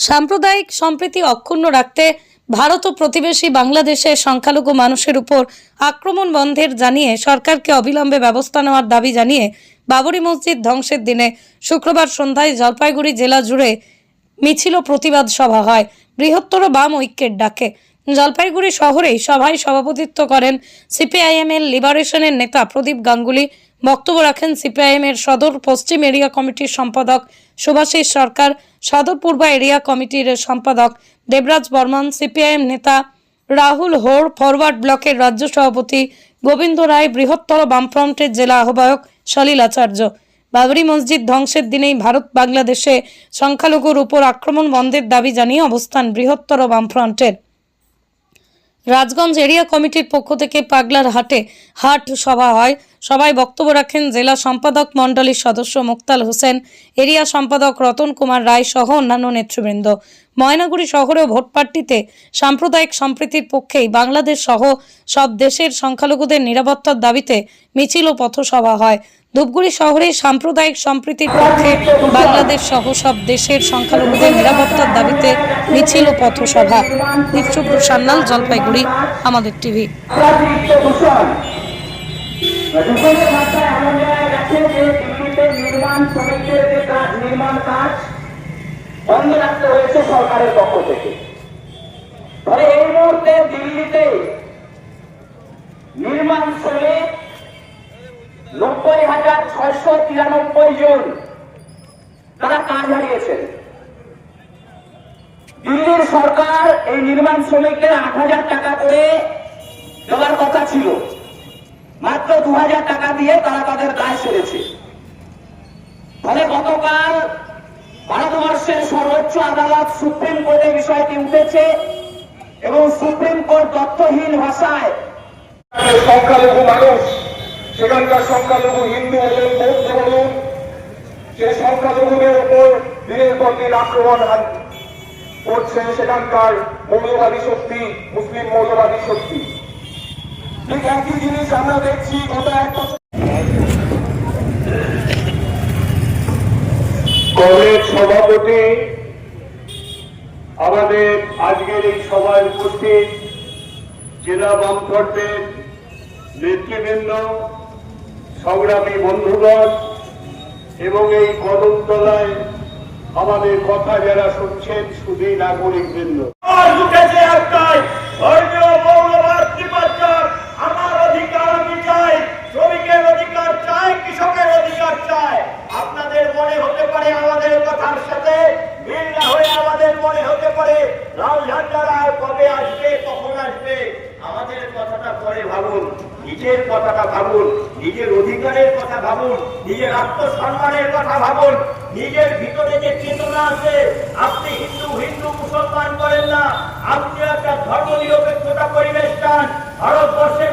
সাম্প্রদায়িক সম্প্রীতি অক্ষুণ্ণ রাখতে ভারত ও প্রতিবেশী বাংলাদেশে সংখ্যালঘু মানুষের উপর আক্রমণ বন্ধের জানিয়ে সরকারকে অবিলম্বে ব্যবস্থা নেওয়ার দাবি জানিয়ে বাবরি মসজিদ ধ্বংসের দিনে শুক্রবার সন্ধ্যায় জলপাইগুড়ি জেলা জুড়ে মিছিল প্রতিবাদ সভা হয় বৃহত্তর বাম ঐক্যের ডাকে। জলপাইগুড়ি শহরেই সভায় সভাপতিত্ব করেন সিপিআইএম এর লিবারেশনের নেতা প্রদীপ গাঙ্গুলি। বক্তব্য রাখেন সিপিআইএম এর সদর পশ্চিম এরিয়া কমিটির সম্পাদক সুভাষিস সরকার, সদর পূর্ব এরিয়া কমিটির সম্পাদক দেবরাজ বর্মন, সিপিআইএম নেতা রাহুল হোর, ফরওয়ার্ড ব্লকের রাজ্য সভাপতি গোবিন্দ রায়, বৃহত্তর বামফ্রন্টের জেলা আহ্বায়ক সলিল আচার্য। বাবরি মসজিদ ধ্বংসের দিনেই ভারত বাংলাদেশে সংখ্যালঘুর উপর আক্রমণ বন্ধের দাবি জানিয়ে অবস্থান বৃহত্তর বামফ্রন্টের। রাজগঞ্জ এরিয়া কমিটির পক্ষ থেকে পাগলার হাটে হাট সভা হয়। সভায় বক্তব্য রাখেন জেলা সম্পাদক মণ্ডলীর সদস্য মুক্তাল হোসেন, এরিয়া সম্পাদক রতন কুমার রায় সহ অন্যান্য নেতৃবৃন্দ। ময়নাগুড়ি শহরেও ভোটপাট্টিতে সাম্প্রদায়িক সম্প্রীতির পক্ষেই বাংলাদেশ সহ সব দেশের সংখ্যালঘুদের নিরাপত্তার দাবিতে মিছিল ও পথসভা হয়। ধূপগুড়ি শহরে সাম্প্রদায়িক সম্প্রীতির পক্ষে বাংলাদেশ সহ সব দেশের সংখ্যালঘুদের নিরাপত্তার দাবিতে মিছিল ও পথসভা। দীপশুভ্র সান্যাল, জলপাইগুড়ি, আমাদের টিভি। বন্ধ রাখতে হয়েছে সরকারের পক্ষ থেকে। ফলে এই মুহূর্তে দিল্লিতে নির্মাণ শ্রমিক 90,693 জন তারা কাজ হারিয়েছেন। দিল্লির সরকার এই নির্মাণ শ্রমিকদের 8,000 টাকা করে দেওয়ার কথা ছিল, মাত্র 2,000 টাকা দিয়ে তারা তাদের দায় সেরেছে। ফলে গতকাল ভারতবর্ষের সর্বোচ্চ আদালত সুপ্রিম কোর্টে বিষয়টি উঠেছে এবং সুপ্রিম কোর্ট তথ্যহীন ভাষায় সংখ্যালঘু মানুষ, সেখানকার সংখ্যালঘু হিন্দু বলুন, বৌদ্ধ বলুন, সে সংখ্যালঘুদের উপর দিনের পর দিন আক্রমণ করছে সেখানকার মৌলবাদী শক্তি, মুসলিম মৌলবাদী শক্তি। ঠিক একই জিনিস আমরা দেখছি গত 1 বছর। কলেজ সভাপতি আমাদের আজকের এই সভায় উপস্থিত জেলা বামফ্রন্টের নেতৃবৃন্দ, সংগ্রামী বন্ধুগণ এবং এই কদমতলায় আমাদের কথা যারা শুনছেন সুধী নাগরিক বৃন্দ, আমার অধিকার আমি চাই, শ্রমিকের অধিকার চাই, কৃষকের অধিকার চাই। আপনাদের মনে হতে পারে আমাদের কথার সাথে মিল না হয়ে আমাদের মনে হতে পারে লাল ঝান্ডারা কবে আসবে, কখন আসবে। আমাদের কথাটা পরে ভাবুন, নিজের কথাটা ভাবুন, নিজের অধিকারের কথা ভাবুন, নিজের আত্মসম্মানের কথা ভাবুন, নিজের ভিতরে যে চেতনা আছে। আপনি হিন্দু হিন্দু মুসলমান করেন না, আপনি একটা ধর্ম নিরপেক্ষতা পরিবেশ চান। ভারতবর্ষের